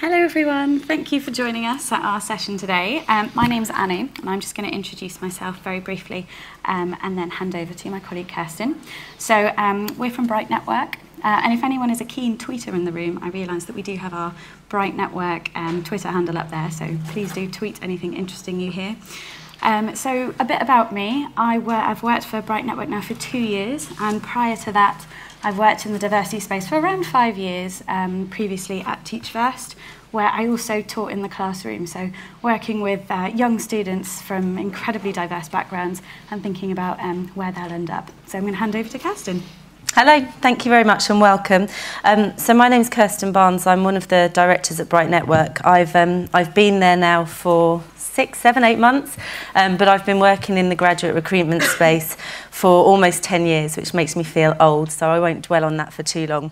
Hello everyone, thank you for joining us at our session today. My name's Anu and I'm just going to introduce myself very briefly and then hand over to my colleague Kirsten. So we're from Bright Network and if anyone is a keen tweeter in the room, I realise that we do have our Bright Network Twitter handle up there, so please do tweet anything interesting you hear. So a bit about me, I've worked for Bright Network now for 2 years, and prior to that I've worked in the diversity space for around 5 years, previously at Teach First, where I also taught in the classroom, so working with young students from incredibly diverse backgrounds and thinking about where they'll end up. So I'm going to hand over to Kirsten. Hello, thank you very much and welcome. So my name's Kirsten Barnes, I'm one of the directors at Bright Network. I've been there now for 6, 7, 8 months, but I've been working in the graduate recruitment space for almost 10 years, which makes me feel old, so I won't dwell on that for too long.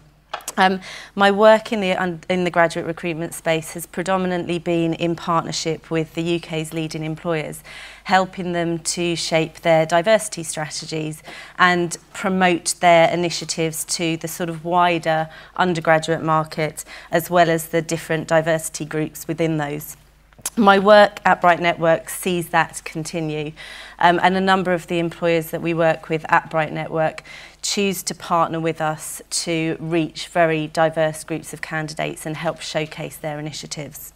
My work in the graduate recruitment space has predominantly been in partnership with the UK's leading employers, helping them to shape their diversity strategies and promote their initiatives to the sort of wider undergraduate market, as well as the different diversity groups within those. My work at Bright Network sees that continue, and a number of the employers that we work with at Bright Network choose to partner with us to reach very diverse groups of candidates and help showcase their initiatives.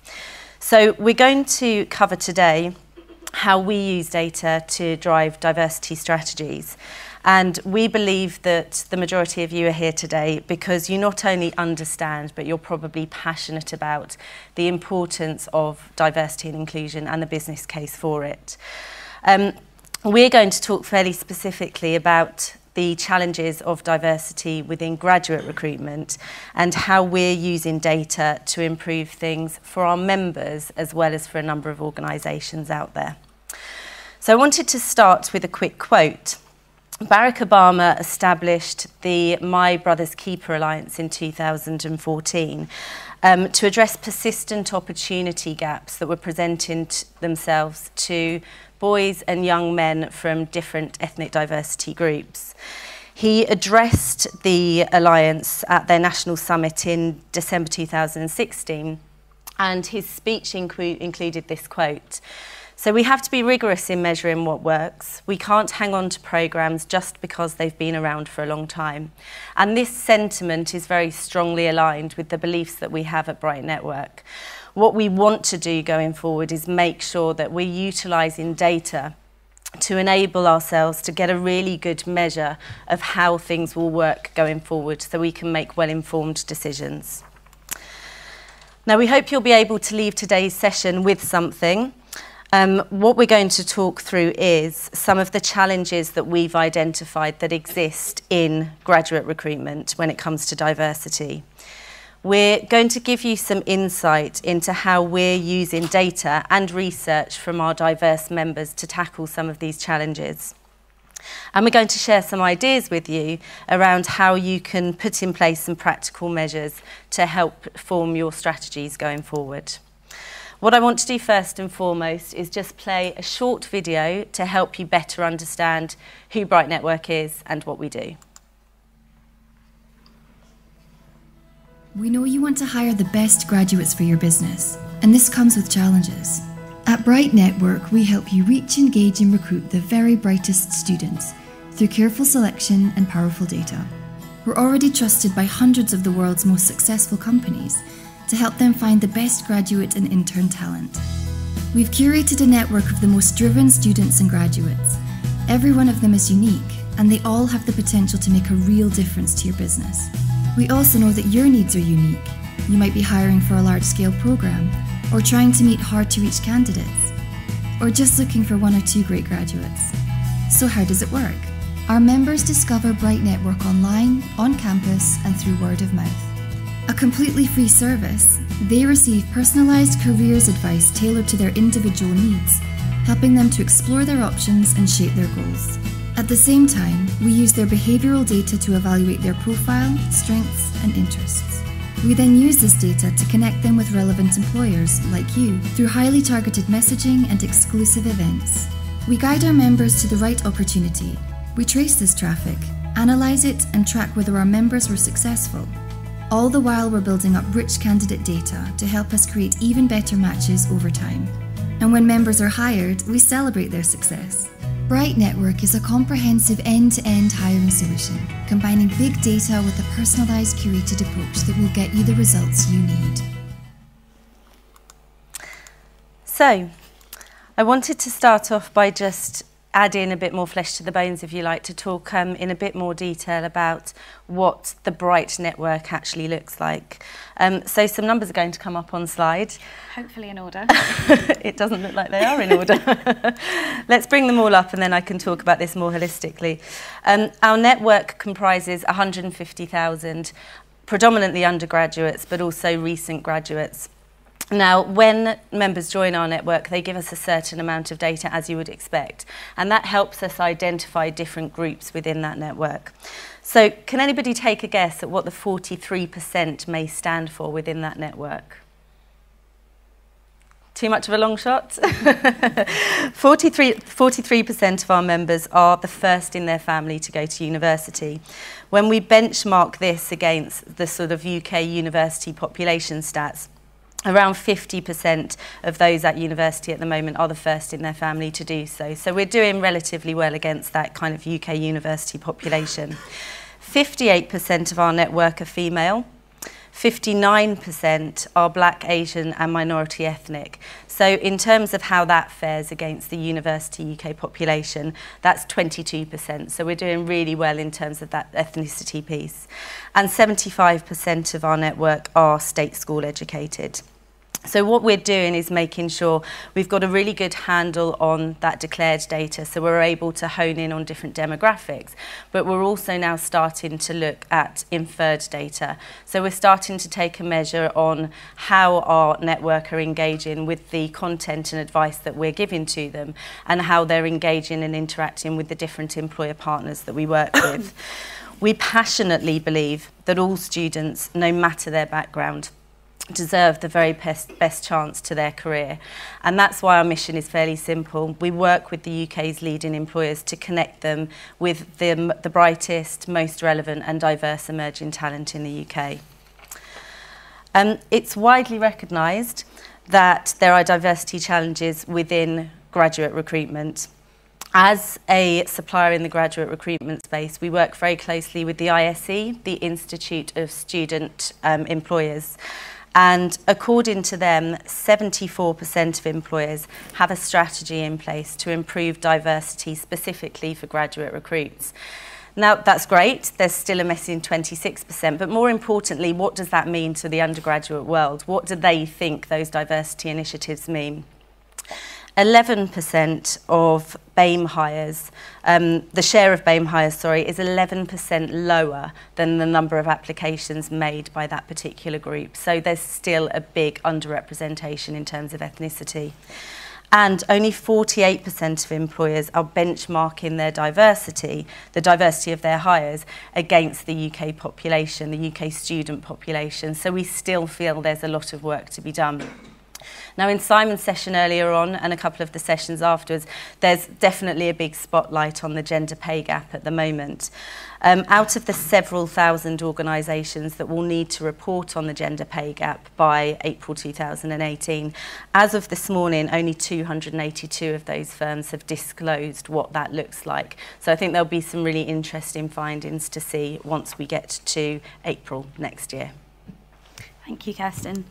So we're going to cover today how we use data to drive diversity strategies. And we believe that the majority of you are here today because you not only understand, but you're probably passionate about the importance of diversity and inclusion and the business case for it. We're going to talk fairly specifically about the challenges of diversity within graduate recruitment and how we're using data to improve things for our members as well as for a number of organisations out there. So I wanted to start with a quick quote. Barack Obama established the My Brother's Keeper Alliance in 2014 to address persistent opportunity gaps that were presenting themselves to boys and young men from different ethnic diversity groups. He addressed the alliance at their national summit in December 2016, and his speech included this quote. So we have to be rigorous in measuring what works. We can't hang on to programmes just because they've been around for a long time. And this sentiment is very strongly aligned with the beliefs that we have at Bright Network. What we want to do going forward is make sure that we're utilising data to enable ourselves to get a really good measure of how things will work going forward so we can make well-informed decisions. Now, we hope you'll be able to leave today's session with something. What we're going to talk through is some of the challenges that we've identified that exist in graduate recruitment when it comes to diversity. We're going to give you some insight into how we're using data and research from our diverse members to tackle some of these challenges. And we're going to share some ideas with you around how you can put in place some practical measures to help form your strategies going forward. What I want to do first and foremost is just play a short video to help you better understand who Bright Network is and what we do. We know you want to hire the best graduates for your business, and this comes with challenges. At Bright Network, we help you reach, engage and recruit the very brightest students through careful selection and powerful data. We're already trusted by hundreds of the world's most successful companies to help them find the best graduate and intern talent. We've curated a network of the most driven students and graduates. Every one of them is unique, and they all have the potential to make a real difference to your business. We also know that your needs are unique. You might be hiring for a large-scale program, or trying to meet hard-to-reach candidates, or just looking for 1 or 2 great graduates. So how does it work? Our members discover Bright Network online, on campus, and through word of mouth. A completely free service, they receive personalised careers advice tailored to their individual needs, helping them to explore their options and shape their goals. At the same time, we use their behavioural data to evaluate their profile, strengths and interests. We then use this data to connect them with relevant employers, like you, through highly targeted messaging and exclusive events. We guide our members to the right opportunity. We trace this traffic, analyse it and track whether our members were successful. All the while we're building up rich candidate data to help us create even better matches over time. And when members are hired, we celebrate their success. Bright Network is a comprehensive end-to-end hiring solution, combining big data with a personalised, curated approach that will get you the results you need. So, I wanted to start off by just adding a bit more flesh to the bones, if you like, to talk in a bit more detail about what the Bright Network actually looks like. So some numbers are going to come up on slide. Hopefully in order. It doesn't look like they are in order. Let's bring them all up and then I can talk about this more holistically. Our network comprises 150,000, predominantly undergraduates, but also recent graduates. Now, when members join our network, they give us a certain amount of data, as you would expect, and that helps us identify different groups within that network. So, can anybody take a guess at what the 43% may stand for within that network? Too much of a long shot? 43% of our members are the first in their family to go to university. When we benchmark this against the sort of UK university population stats, around 50% of those at university at the moment are the first in their family to do so. So we're doing relatively well against that kind of UK university population. 58% of our network are female. 59% are Black, Asian and minority ethnic. So in terms of how that fares against the university UK population, that's 22%. So we're doing really well in terms of that ethnicity piece. And 75% of our network are state school educated. So what we're doing is making sure we've got a really good handle on that declared data, so we're able to hone in on different demographics. But we're also now starting to look at inferred data. So we're starting to take a measure on how our network are engaging with the content and advice that we're giving to them, and how they're engaging and interacting with the different employer partners that we work with. We passionately believe that all students, no matter their background, deserve the very best chance to their career. And that's why our mission is fairly simple. We work with the UK's leading employers to connect them with the brightest, most relevant and diverse emerging talent in the UK. It's widely recognised that there are diversity challenges within graduate recruitment. As a supplier in the graduate recruitment space, we work very closely with the ISE, the Institute of Student Employers. And according to them, 74% of employers have a strategy in place to improve diversity specifically for graduate recruits. Now, that's great. There's still a missing 26%. But more importantly, what does that mean to the undergraduate world? What do they think those diversity initiatives mean? 11% of BAME hires, the share of BAME hires, is 11% lower than the number of applications made by that particular group. So there's still a big underrepresentation in terms of ethnicity. And only 48% of employers are benchmarking their diversity, the diversity of their hires, against the UK population, the UK student population. So we still feel there's a lot of work to be done. Now, in Simon's session earlier on and a couple of the sessions afterwards, there's definitely a big spotlight on the gender pay gap at the moment. Out of the several thousand organisations that will need to report on the gender pay gap by April 2018, as of this morning, only 282 of those firms have disclosed what that looks like. So I think there'll be some really interesting findings to see once we get to April next year. Thank you, Kirsten.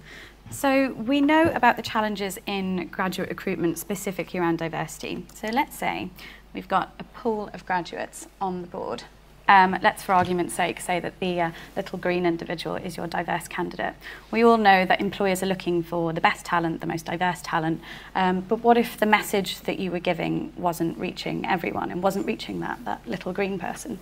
So we know about the challenges in graduate recruitment, specifically around diversity. So let's say we've got a pool of graduates on the board. Let's, for argument's sake, say that the little green individual is your diverse candidate. We all know that employers are looking for the best talent, the most diverse talent. But what if the message that you were giving wasn't reaching everyone and wasn't reaching that little green person?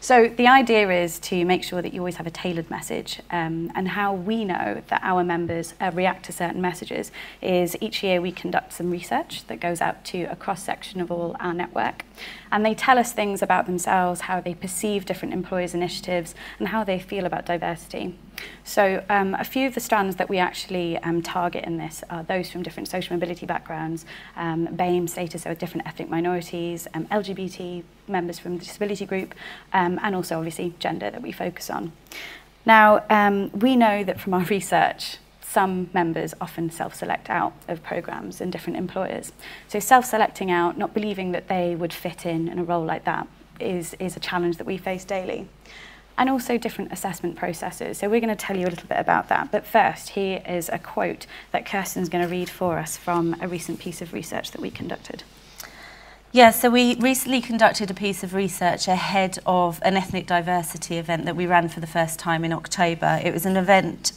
So the idea is to make sure that you always have a tailored message, and how we know that our members react to certain messages is each year we conduct some research that goes out to a cross-section of all our network, and they tell us things about themselves, how they perceive different employers' initiatives and how they feel about diversity. So a few of the strands that we actually target in this are those from different social mobility backgrounds, BAME status, so different ethnic minorities, LGBT members from the disability group, and also obviously gender that we focus on. Now, we know that from our research, some members often self-select out of programs and different employers. So self-selecting out, not believing that they would fit in a role like that is a challenge that we face daily. And also different assessment processes. So we're going to tell you a little bit about that. But first, here is a quote that Kirsten's going to read for us from a recent piece of research that we conducted. Yeah, so we recently conducted a piece of research ahead of an ethnic diversity event that we ran for the first time in October. It was an event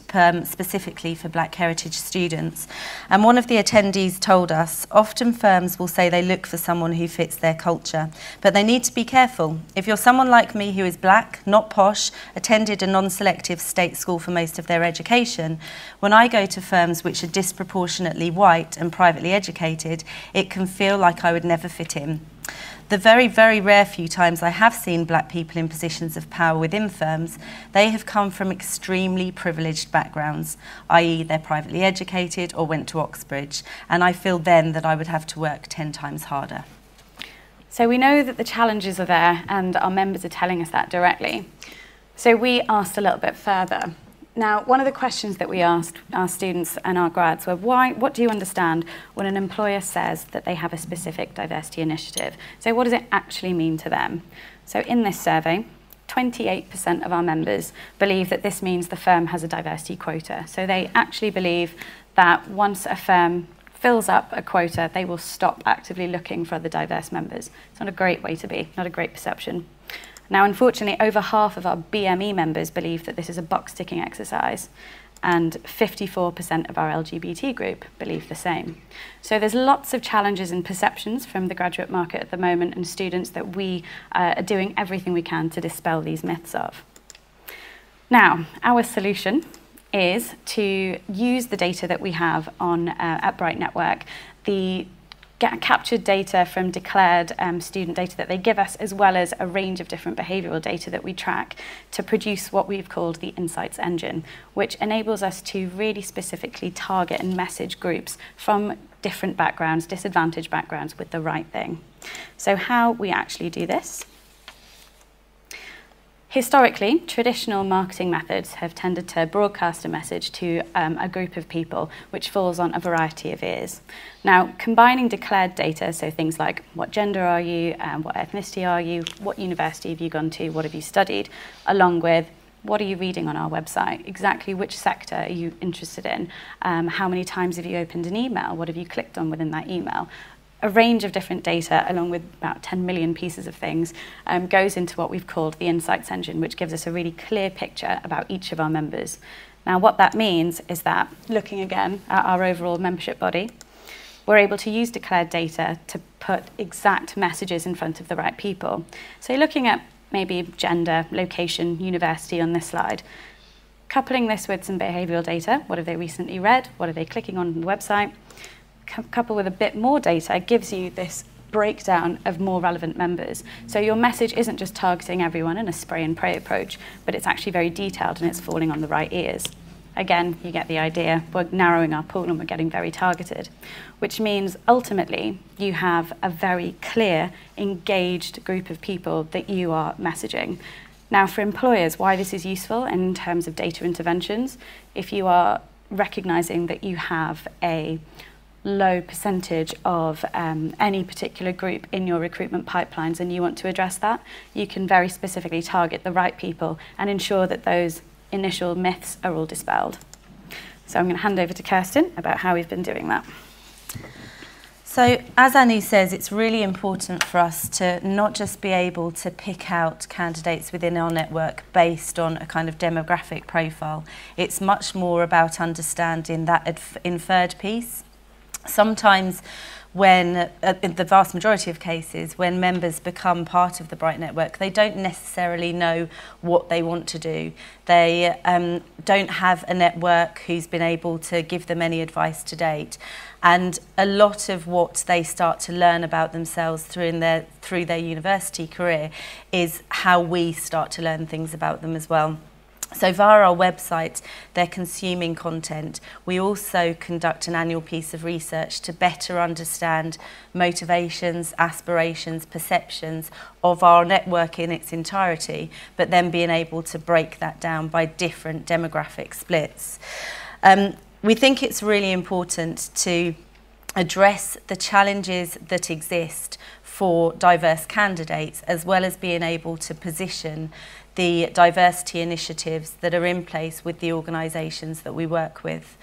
specifically for Black Heritage students. And one of the attendees told us, often firms will say they look for someone who fits their culture, but they need to be careful. If you're someone like me who is black, not posh, attended a non-selective state school for most of their education, when I go to firms which are disproportionately white and privately educated, it can feel like I would never fit in. The very, very rare few times I have seen black people in positions of power within firms, they have come from extremely privileged backgrounds, i.e. they're privately educated or went to Oxbridge, and I feel then that I would have to work 10 times harder. So we know that the challenges are there, and our members are telling us that directly. So we asked a little bit further. Now, one of the questions that we asked our students and our grads were, what do you understand when an employer says that they have a specific diversity initiative? So what does it actually mean to them? So in this survey, 28% of our members believe that this means the firm has a diversity quota. So they actually believe that once a firm fills up a quota, they will stop actively looking for other diverse members. It's not a great way to be, not a great perception. Now, unfortunately, over half of our BME members believe that this is a box-ticking exercise, and 54% of our LGBT group believe the same. So there's lots of challenges and perceptions from the graduate market at the moment and students that we are doing everything we can to dispel these myths of. Now, our solution is to use the data that we have on at Bright Network, the captured data from declared student data that they give us, as well as a range of different behavioural data that we track to produce what we've called the Insights Engine, which enables us to really specifically target and message groups from different backgrounds, disadvantaged backgrounds, with the right thing. So how we actually do this. Historically, traditional marketing methods have tended to broadcast a message to a group of people which falls on a variety of ears. Now, combining declared data, so things like what gender are you, what ethnicity are you, what university have you gone to, what have you studied, along with what are you reading on our website, exactly which sector are you interested in, how many times have you opened an email, what have you clicked on within that email. A range of different data, along with about 10 million pieces of things, goes into what we've called the Insights Engine, which gives us a really clear picture about each of our members. Now, what that means is that, looking again at our overall membership body, we're able to use declared data to put exact messages in front of the right people. So looking at maybe gender, location, university on this slide, coupling this with some behavioural data, what have they recently read, what are they clicking on the website, coupled with a bit more data gives you this breakdown of more relevant members. So your message isn't just targeting everyone in a spray and pray approach, but it's actually very detailed and it's falling on the right ears. Again, you get the idea. We're narrowing our pool and we're getting very targeted, which means ultimately you have a very clear, engaged group of people that you are messaging. Now, for employers, why this is useful in terms of data interventions, if you are recognizing that you have a low percentage of any particular group in your recruitment pipelines and you want to address that, you can very specifically target the right people and ensure that those initial myths are all dispelled. So I'm going to hand over to Kirsten about how we've been doing that. So, as Anu says, it's really important for us to not just be able to pick out candidates within our network based on a kind of demographic profile. It's much more about understanding that inferred piece. Sometimes when, in the vast majority of cases, when members become part of the Bright Network, they don't necessarily know what they want to do. They don't have a network who's been able to give them any advice to date. And a lot of what they start to learn about themselves through their university career is how we start to learn things about them as well. So via our website, they're consuming content. We also conduct an annual piece of research to better understand motivations, aspirations, perceptions of our network in its entirety, but then being able to break that down by different demographic splits. We think it's really important to address the challenges that exist for diverse candidates, as well as being able to position the diversity initiatives that are in place with the organisations that we work with.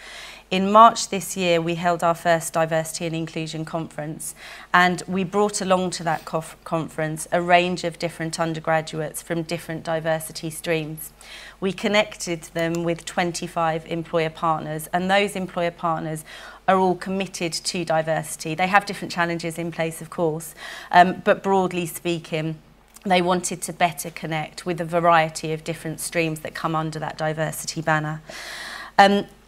In March this year, we held our first Diversity and Inclusion Conference, and we brought along to that conference a range of different undergraduates from different diversity streams. We connected them with 25 employer partners, and those employer partners are all committed to diversity. They have different challenges in place, of course, but broadly speaking, they wanted to better connect with a variety of different streams that come under that diversity banner.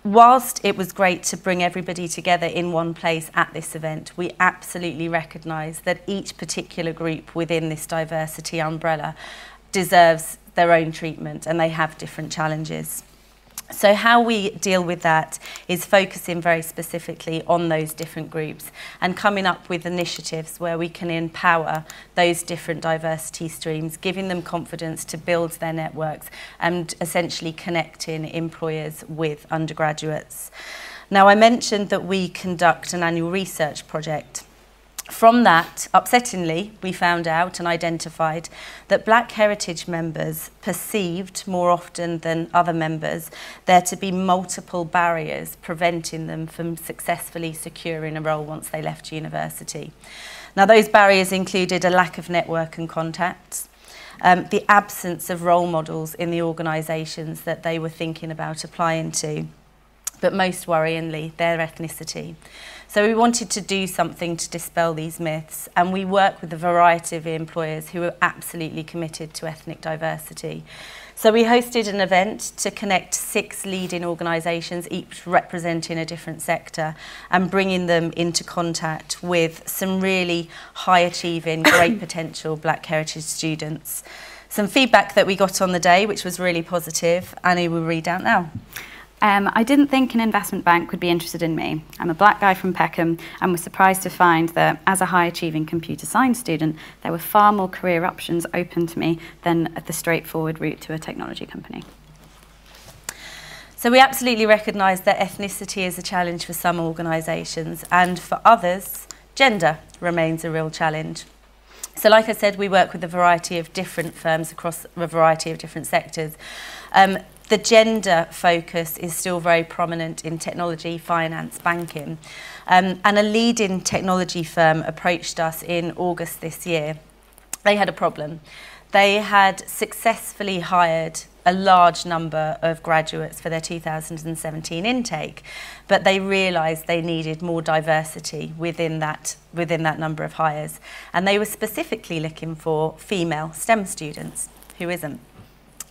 Whilst it was great to bring everybody together in one place at this event, we absolutely recognise that each particular group within this diversity umbrella deserves their own treatment, and they have different challenges. So how we deal with that is focusing very specifically on those different groups and coming up with initiatives where we can empower those different diversity streams, giving them confidence to build their networks and essentially connecting employers with undergraduates. Now, I mentioned that we conduct an annual research project. From that, upsettingly, we found out and identified that Black heritage members perceived more often than other members there to be multiple barriers preventing them from successfully securing a role once they left university. Now, those barriers included a lack of network and contacts, the absence of role models in the organisations that they were thinking about applying to, but most worryingly, their ethnicity. So we wanted to do something to dispel these myths, and we work with a variety of employers who are absolutely committed to ethnic diversity. So we hosted an event to connect 6 leading organisations, each representing a different sector, and bringing them into contact with some really high-achieving, great potential Black heritage students. Some feedback that we got on the day, which was really positive, Annie will read out now. I didn't think an investment bank would be interested in me. I'm a black guy from Peckham and was surprised to find that as a high-achieving computer science student, there were far more career options open to me than the straightforward route to a technology company. So we absolutely recognise that ethnicity is a challenge for some organisations, and for others, gender remains a real challenge. So like I said, we work with a variety of different firms across a variety of different sectors. The gender focus is still very prominent in technology, finance, banking. And a leading technology firm approached us in August this year. They had a problem. They had successfully hired a large number of graduates for their 2017 intake, but they realised they needed more diversity within that number of hires. And they were specifically looking for female STEM students. Who isn't?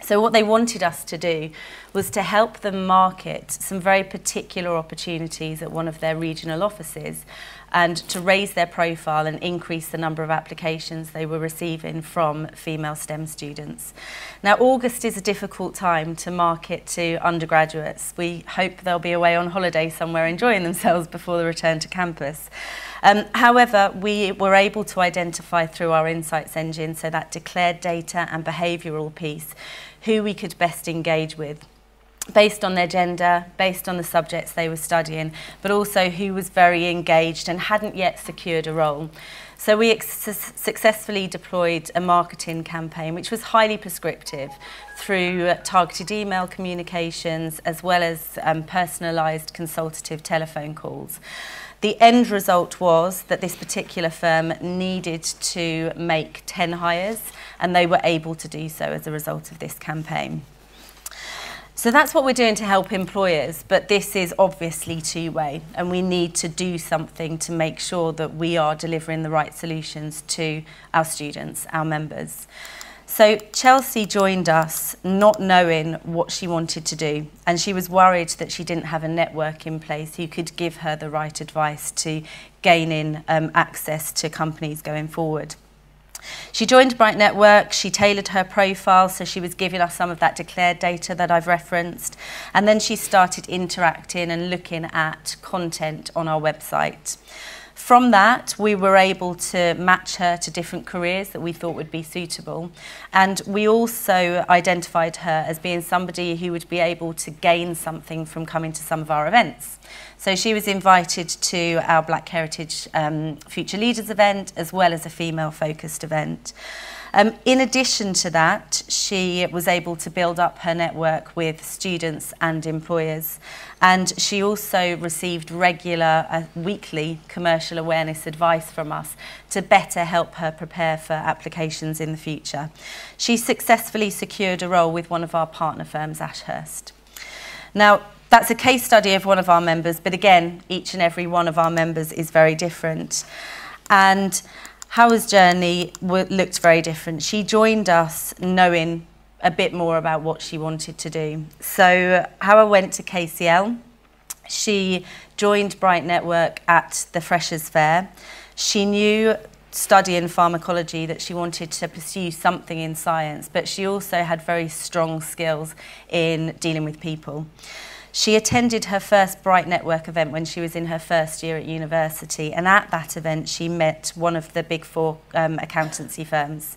So what they wanted us to do was to help them market some very particular opportunities at one of their regional offices and to raise their profile and increase the number of applications they were receiving from female STEM students. Now, August is a difficult time to market to undergraduates. We hope they'll be away on holiday somewhere enjoying themselves before the return to campus. However, we were able to identify through our insights engine, so that declared data and behavioural piece, who we could best engage with, based on their gender, based on the subjects they were studying, but also who was very engaged and hadn't yet secured a role. So we successfully deployed a marketing campaign which was highly prescriptive through targeted email communications as well as personalised consultative telephone calls. The end result was that this particular firm needed to make 10 hires, and they were able to do so as a result of this campaign. So that's what we're doing to help employers, but this is obviously two-way, and we need to do something to make sure that we are delivering the right solutions to our students, our members. So Chelsea joined us not knowing what she wanted to do, and she was worried that she didn't have a network in place who could give her the right advice to gaining access to companies going forward. She joined Bright Network, she tailored her profile, so she was giving us some of that declared data that I've referenced, and then she started interacting and looking at content on our website. From that, we were able to match her to different careers that we thought would be suitable. And we also identified her as being somebody who would be able to gain something from coming to some of our events. So she was invited to our Black Heritage Future Leaders event, as well as a female-focused event. In addition to that, she was able to build up her network with students and employers. And she also received regular, weekly commercial awareness advice from us to better help her prepare for applications in the future. She successfully secured a role with one of our partner firms, Ashurst. Now, that's a case study of one of our members, but again, each and every one of our members is very different. And Hawa's journey looked very different. She joined us knowing a bit more about what she wanted to do. So Hawa went to KCL. She joined Bright Network at the Freshers' Fair. She knew, studying pharmacology, that she wanted to pursue something in science, but she also had very strong skills in dealing with people. She attended her first Bright Network event when she was in her first year at university, and at that event she met one of the big four accountancy firms.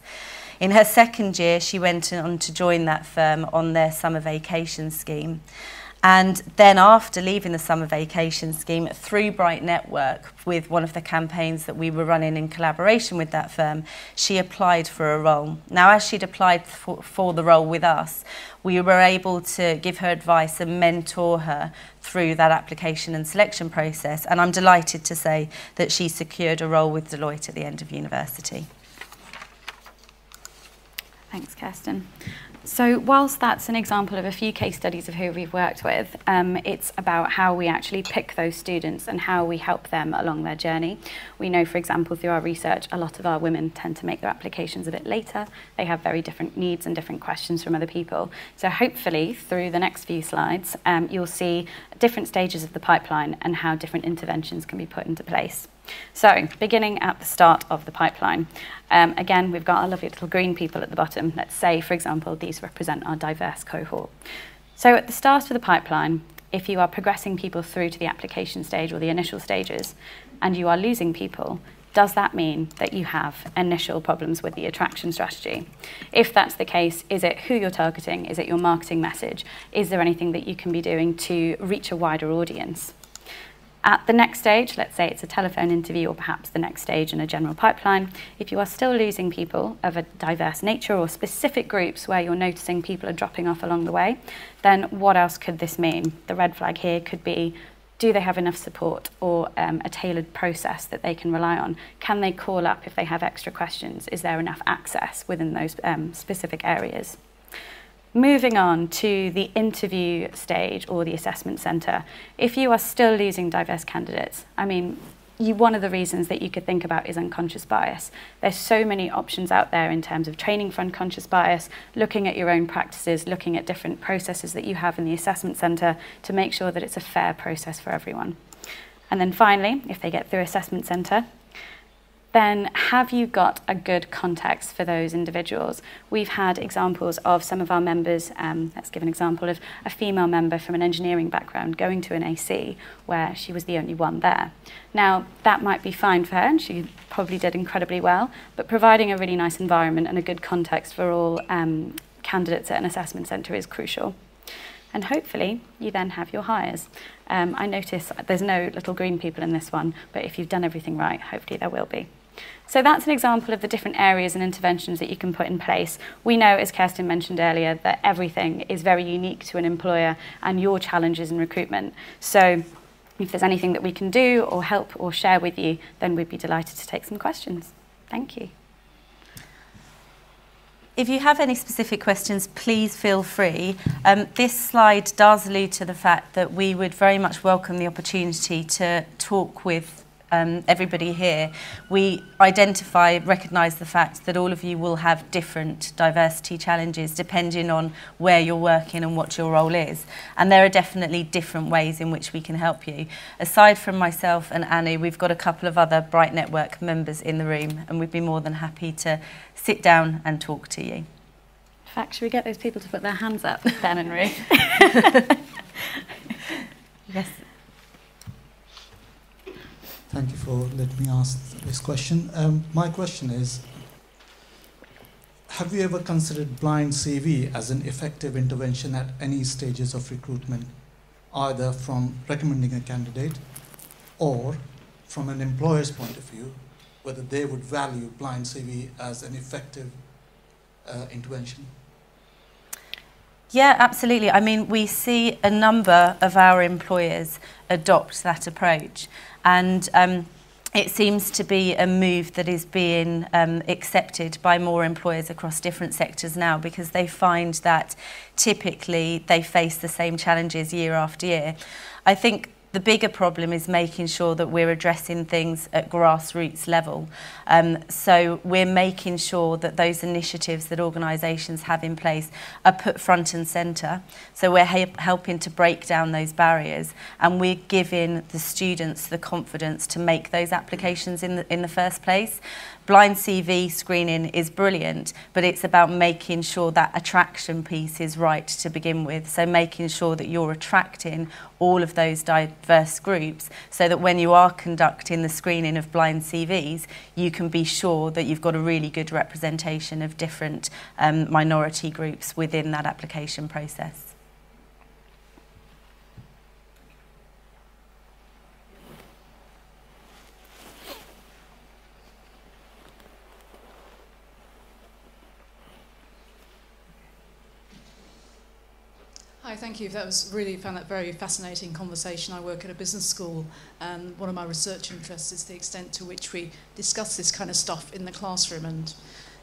In her second year, she went on to join that firm on their summer vacation scheme. And then after leaving the summer vacation scheme, through Bright Network, with one of the campaigns that we were running in collaboration with that firm, she applied for a role. Now, as she'd applied for the role with us, we were able to give her advice and mentor her through that application and selection process. And I'm delighted to say that she secured a role with Deloitte at the end of university. Thanks, Kirsten. So whilst that's an example of a few case studies of who we've worked with, it's about how we actually pick those students and how we help them along their journey. We know, for example, through our research, a lot of our women tend to make their applications a bit later. They have very different needs and different questions from other people. So hopefully, through the next few slides, you'll see different stages of the pipeline and how different interventions can be put into place. So, beginning at the start of the pipeline, again, we've got our lovely little green people at the bottom. Let's say, for example, these represent our diverse cohort. So at the start of the pipeline, if you are progressing people through to the application stage or the initial stages, and you are losing people, does that mean that you have initial problems with the attraction strategy? If that's the case, is it who you're targeting? Is it your marketing message? Is there anything that you can be doing to reach a wider audience? At the next stage, let's say it's a telephone interview or perhaps the next stage in a general pipeline, if you are still losing people of a diverse nature or specific groups where you're noticing people are dropping off along the way, then what else could this mean? The red flag here could be, do they have enough support or a tailored process that they can rely on? Can they call up if they have extra questions? Is there enough access within those specific areas? Moving on to the interview stage or the assessment centre, if you are still losing diverse candidates, I mean, one of the reasons that you could think about is unconscious bias. There's so many options out there in terms of training for unconscious bias, looking at your own practices, looking at different processes that you have in the assessment centre to make sure that it's a fair process for everyone. And then finally, if they get through assessment centre, then have you got a good context for those individuals? We've had examples of some of our members, let's give an example of a female member from an engineering background going to an AC where she was the only one there. Now, that might be fine for her, and she probably did incredibly well, but providing a really nice environment and a good context for all candidates at an assessment centre is crucial. And hopefully you then have your hires. I notice there's no little green people in this one, but if you've done everything right, hopefully there will be. So that's an example of the different areas and interventions that you can put in place. We know, as Kirsten mentioned earlier, that everything is very unique to an employer and your challenges in recruitment. So if there's anything that we can do or help or share with you, then we'd be delighted to take some questions. Thank you. If you have any specific questions, please feel free. This slide does allude to the fact that we would very much welcome the opportunity to talk with everybody here, we recognise the fact that all of you will have different diversity challenges depending on where you're working and what your role is. And there are definitely different ways in which we can help you. Aside from myself and Anu, we've got a couple of other Bright Network members in the room, and we'd be more than happy to sit down and talk to you. In fact, should we get those people to put their hands up, Ben and Ruth? Yes. Thank you for letting me ask this question. My question is, have you ever considered blind CV as an effective intervention at any stages of recruitment, either from recommending a candidate or from an employer's point of view, whether they would value blind CV as an effective intervention? Yeah, absolutely. I mean, we see a number of our employers adopt that approach, and it seems to be a move that is being accepted by more employers across different sectors now, because they find that typically they face the same challenges year after year. I think the bigger problem is making sure that we're addressing things at grassroots level. So we're making sure that those initiatives that organisations have in place are put front and centre. So we're helping to break down those barriers, and we're giving the students the confidence to make those applications in the first place. Blind CV screening is brilliant, but it's about making sure that attraction piece is right to begin with. So making sure that you're attracting all of those diverse groups, so that when you are conducting the screening of blind CVs, you can be sure that you've got a really good representation of different minority groups within that application process. Hi, thank you. That was found that very fascinating conversation. I work at a business school, and one of my research interests is the extent to which we discuss this kind of stuff in the classroom, and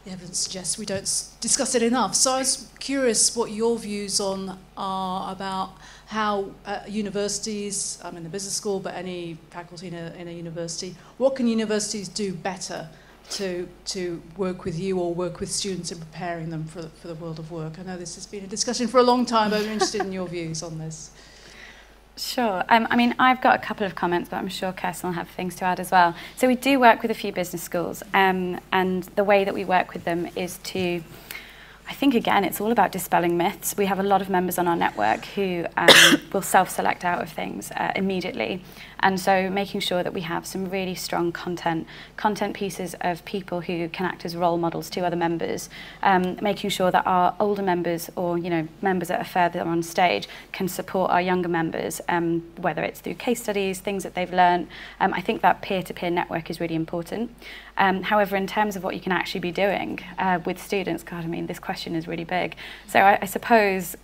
the evidence suggests we don't discuss it enough. So I was curious what your views are about how universities, I'm in the business school, but any faculty in a university, what can universities do better to work with you or work with students in preparing them for the world of work? I know this has been a discussion for a long time, but I'm interested in your views on this. Sure. I mean, I've got a couple of comments, but I'm sure Kirsten will have things to add as well. So we do work with a few business schools, and the way that we work with them is to, I think, again, it's all about dispelling myths. We have a lot of members on our network who will self-select out of things immediately. And so making sure that we have some really strong content pieces of people who can act as role models to other members, making sure that our older members, or members that are further on stage, can support our younger members, whether it's through case studies, things that they've learned. I think that peer-to-peer network is really important. However, in terms of what you can actually be doing with students, God, I mean, this question is really big. So I suppose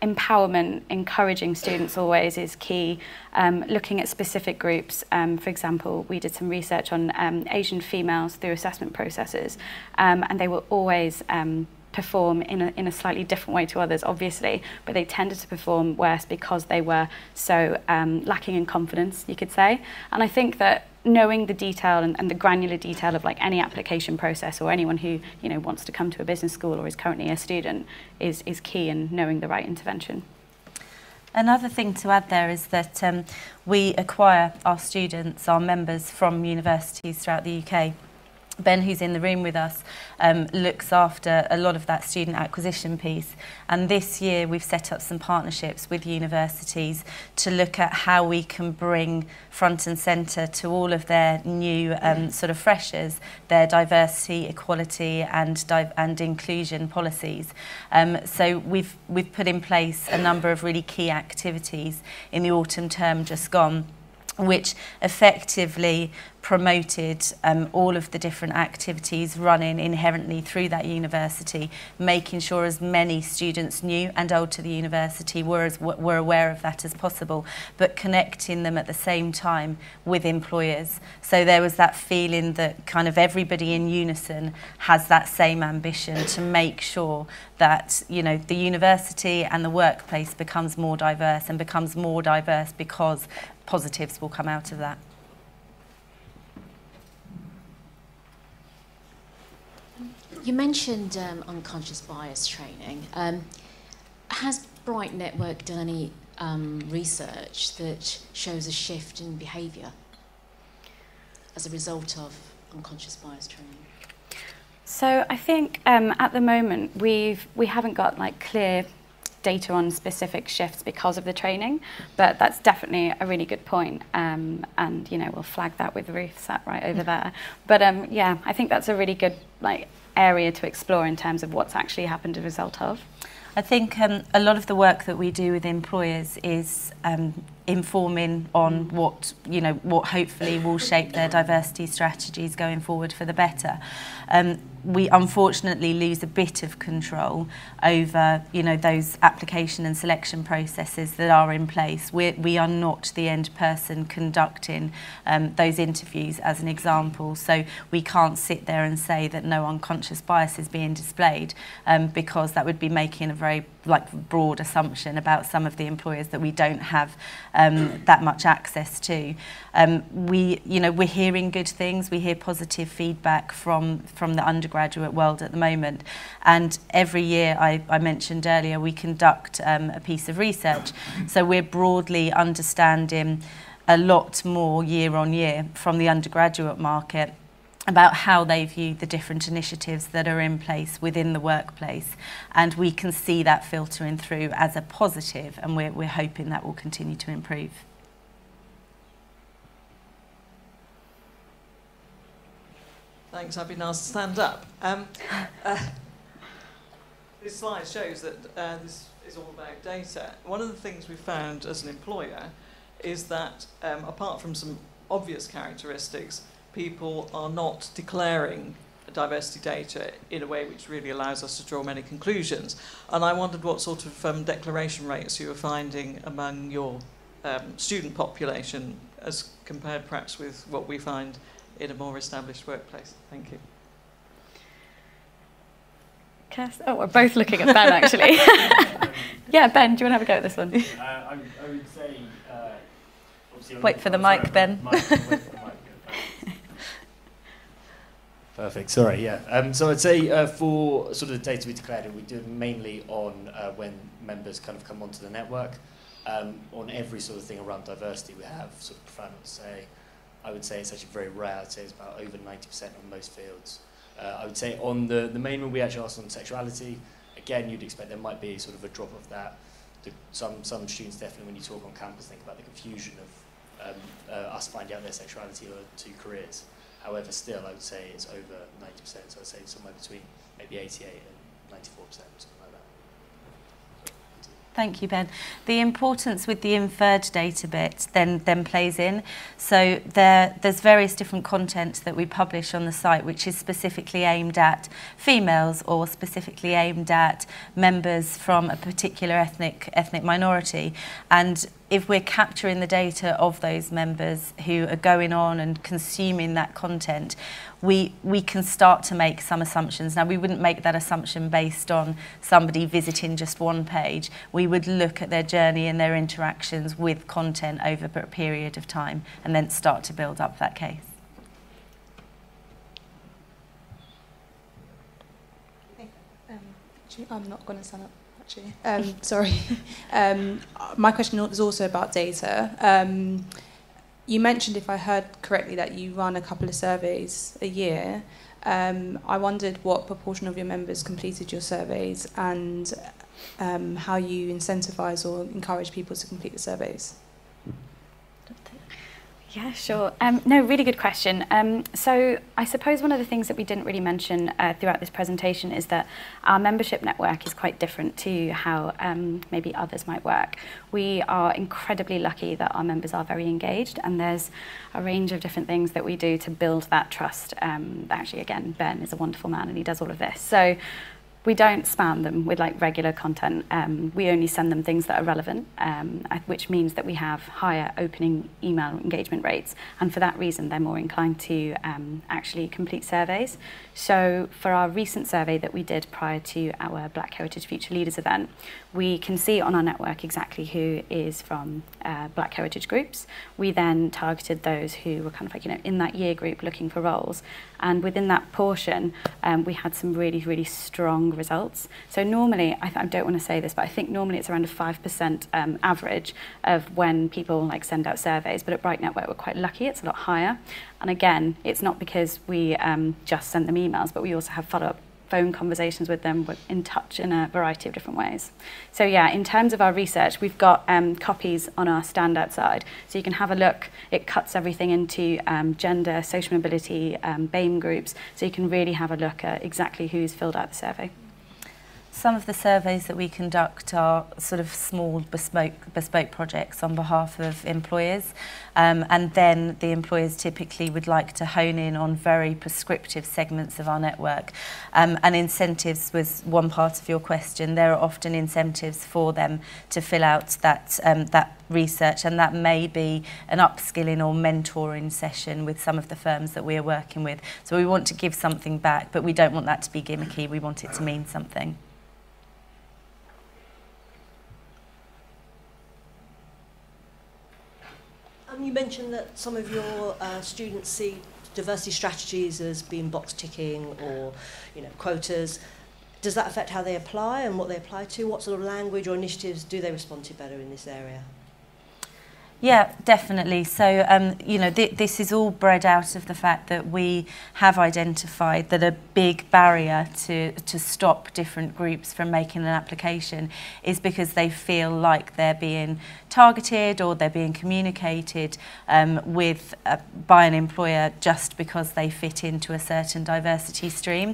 empowerment, encouraging students always is key. Looking at specific groups, for example, we did some research on Asian females through assessment processes, and they will always perform in a slightly different way to others, obviously, but they tended to perform worse because they were so lacking in confidence, you could say. And I think that knowing the detail and the granular detail of like any application process, or anyone who wants to come to a business school or is currently a student, is key in knowing the right intervention. Another thing to add there is that we acquire our students, our members, from universities throughout the UK. Ben, who's in the room with us, looks after a lot of that student acquisition piece. And this year we've set up some partnerships with universities to look at how we can bring front and centre to all of their new sort of freshers, their diversity, equality and inclusion policies. So we've put in place a number of really key activities in the autumn term just gone, which effectively promoted all of the different activities running inherently through that university, making sure as many students new and old to the university were aware of that as possible, but connecting them at the same time with employers. So there was that feeling that kind of everybody in unison has that same ambition to make sure that the university and the workplace becomes more diverse, and becomes more diverse because positives will come out of that. You mentioned unconscious bias training. Has Bright Network done any research that shows a shift in behaviour as a result of unconscious bias training? So I think at the moment we haven't got like clear data on specific shifts because of the training, but that's definitely a really good point. And you know, we'll flag that with Ruth sat right over there. But yeah, I think that's a really good like area to explore in terms of what's actually happened as a result of. I think a lot of the work that we do with employers is informing on what hopefully will shape their diversity strategies going forward for the better. We unfortunately lose a bit of control over those application and selection processes that are in place. We are not the end person conducting those interviews, as an example, so we can't sit there and say that no unconscious bias is being displayed, because that would be making a very broad assumption about some of the employers that we don't have that much access to. We're hearing good things. We hear positive feedback from the undergraduate world at the moment, and every year, I mentioned earlier, we conduct a piece of research, so we're broadly understanding a lot more year on year from the undergraduate market about how they view the different initiatives that are in place within the workplace, and we can see that filtering through as a positive, and we're hoping that will continue to improve. Thanks, I've been asked to stand up. This slide shows that this is all about data. One of the things we found as an employer is that apart from some obvious characteristics, people are not declaring diversity data in a way which really allows us to draw many conclusions. And I wondered what sort of declaration rates you were finding among your student population as compared perhaps with what we find in a more established workplace. Thank you. Kirsten? Oh, we're both looking at Ben, actually. Yeah, Ben, do you want to have a go at this one? I would say... Wait for the mic, Ben. Perfect, sorry, yeah. So I'd say for sort of the data we declared, we do it mainly on when members kind of come onto the network. On every sort of thing around diversity, we have sort of prefer not to say. I would say it's actually very rare. I'd say it's about over 90% on most fields. I would say on the main one we actually asked on sexuality, again, you'd expect there might be sort of a drop of that. Some students definitely, when you talk on campus, think about the confusion of us finding out their sexuality or to careers. However, still, I would say it's over 90%, so I'd say somewhere between maybe 88 and 94%, something like that. Thank you, Ben. The importance with the inferred data bit then plays in. So there's various different content that we publish on the site which is specifically aimed at females or specifically aimed at members from a particular ethnic minority. And if we're capturing the data of those members who are going on and consuming that content, we can start to make some assumptions. Now, we wouldn't make that assumption based on somebody visiting just one page. We would look at their journey and their interactions with content over a period of time and then start to build up that case. I'm not going to stand up, actually. Sorry. My question is also about data. You mentioned, if I heard correctly, that you run a couple of surveys a year. I wondered what proportion of your members completed your surveys and how you incentivise or encourage people to complete the surveys. Yeah, sure. No, really good question. So I suppose one of the things that we didn't really mention throughout this presentation is that our membership network is quite different to how maybe others might work. We are incredibly lucky that our members are very engaged, and there's a range of different things that we do to build that trust. Actually, again, Ben is a wonderful man and he does all of this. So We don't spam them with like regular content. We only send them things that are relevant, which means that we have higher opening email engagement rates. And for that reason, they're more inclined to actually complete surveys. So for our recent survey that we did prior to our Black Heritage Future Leaders event, we can see on our network exactly who is from Black Heritage groups. We then targeted those who were kind of like, you know, in that year group looking for roles. And within that portion, we had some really, really strong results. So normally, I don't want to say this, but I think normally it's around a 5% average of when people like send out surveys. But at Bright Network, we're quite lucky; it's a lot higher. And again, it's not because we just send them emails, but we also have follow-up phone conversations with them. We're in touch in a variety of different ways. So yeah, in terms of our research, we've got copies on our stand outside, so you can have a look. It cuts everything into gender, social mobility, BAME groups, so you can really have a look at exactly who's filled out the survey. Some of the surveys that we conduct are sort of small bespoke projects on behalf of employers, and then the employers typically would like to hone in on very prescriptive segments of our network. And incentives was one part of your question. There are often incentives for them to fill out that research, and that may be an upskilling or mentoring session with some of the firms that we are working with. So we want to give something back, but we don't want that to be gimmicky. We want it to mean something. You mentioned that some of your students see diversity strategies as being box ticking or, you know, quotas. Does that affect how they apply and what they apply to? What sort of language or initiatives do they respond to better in this area? Yeah, definitely. So, you know, this is all bred out of the fact that we have identified that a big barrier to stop different groups from making an application is because they feel like they're being targeted or they're being communicated with by an employer just because they fit into a certain diversity stream.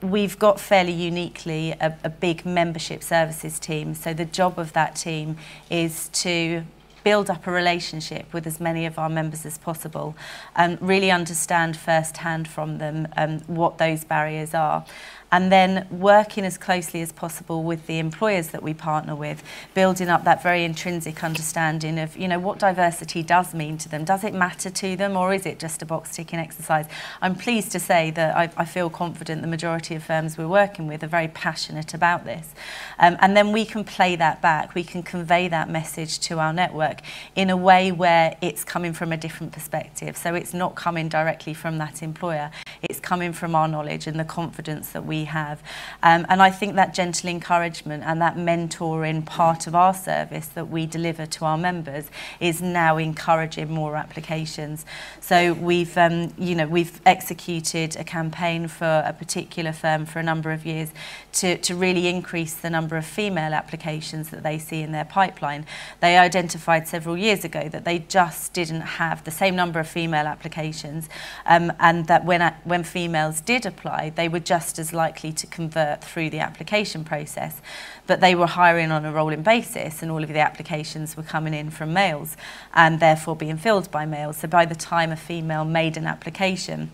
We've got fairly uniquely a big membership services team. So the job of that team is to build up a relationship with as many of our members as possible and really understand firsthand from them what those barriers are. And then working as closely as possible with the employers that we partner with, building up that very intrinsic understanding of, you know, what diversity does mean to them. Does it matter to them, or is it just a box-ticking exercise? I'm pleased to say that I feel confident the majority of firms we're working with are very passionate about this. And then we can play that back. We can convey that message to our network in a way where it's coming from a different perspective. So it's not coming directly from that employer. It's coming from our knowledge and the confidence that we have. And I think that gentle encouragement and that mentoring part of our service that we deliver to our members is now encouraging more applications. So we've, you know, we've executed a campaign for a particular firm for a number of years to really increase the number of female applications that they see in their pipeline. They identified several years ago that they just didn't have the same number of female applications, and that when females did apply, they were just as likely to convert through the application process, but they were hiring on a rolling basis and all of the applications were coming in from males and therefore being filled by males. So by the time a female made an application,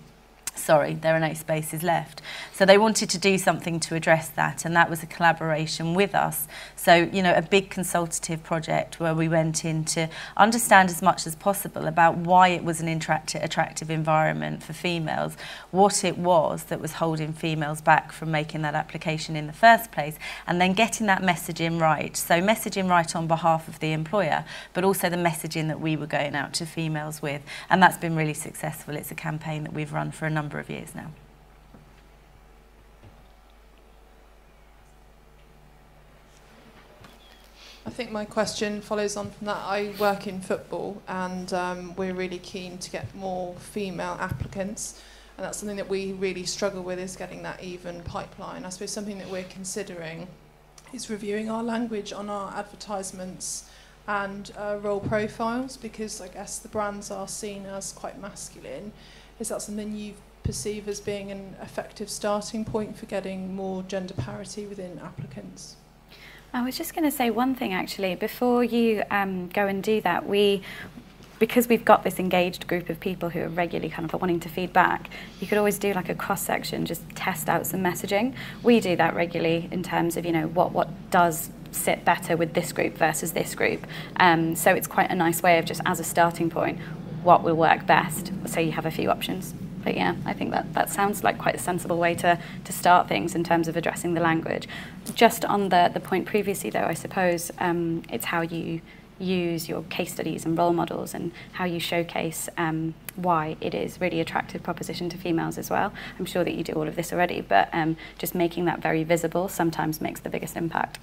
sorry, there are no spaces left. So they wanted to do something to address that, and that was a collaboration with us. So, you know, a big consultative project where we went in to understand as much as possible about why it was an attractive environment for females, what it was that was holding females back from making that application in the first place, and then getting that messaging right. So messaging right on behalf of the employer, but also the messaging that we were going out to females with. And that's been really successful. It's a campaign that we've run for a number of years now. I think my question follows on from that. I work in football, and we're really keen to get more female applicants, and that's something that we really struggle with, is getting that even pipeline. I suppose something that we're considering is reviewing our language on our advertisements and role profiles, because I guess the brands are seen as quite masculine. Is that something you perceive as being an effective starting point for getting more gender parity within applicants? I was just going to say one thing actually before you go and do that. because we've got this engaged group of people who are regularly kind of wanting to feed back, you could always do like a cross-section, just test out some messaging. We do that regularly in terms of, you know, what does sit better with this group versus this group. So it's quite a nice way of just as a starting point, what will work best, so you have a few options. But yeah, I think that sounds like quite a sensible way to start things in terms of addressing the language. Just on the point previously though, I suppose it's how you use your case studies and role models and how you showcase why it is really attractive proposition to females as well. I'm sure that you do all of this already, but just making that very visible sometimes makes the biggest impact.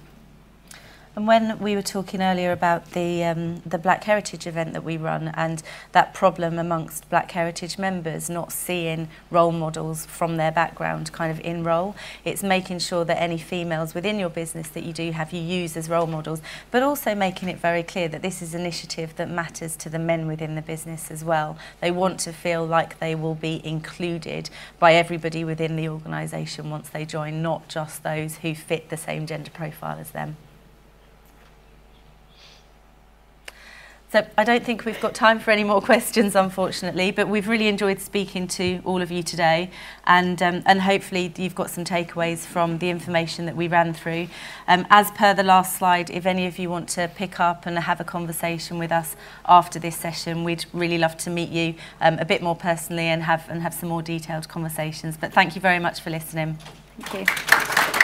And when we were talking earlier about the Black Heritage event that we run and that problem amongst Black Heritage members not seeing role models from their background kind of in role, it's making sure that any females within your business that you do have, you use as role models, but also making it very clear that this is an initiative that matters to the men within the business as well. They want to feel like they will be included by everybody within the organisation once they join, not just those who fit the same gender profile as them. So I don't think we've got time for any more questions, unfortunately, but we've really enjoyed speaking to all of you today, and hopefully you've got some takeaways from the information that we ran through. As per the last slide, if any of you want to pick up and have a conversation with us after this session, we'd really love to meet you a bit more personally and have some more detailed conversations. But thank you very much for listening. Thank you.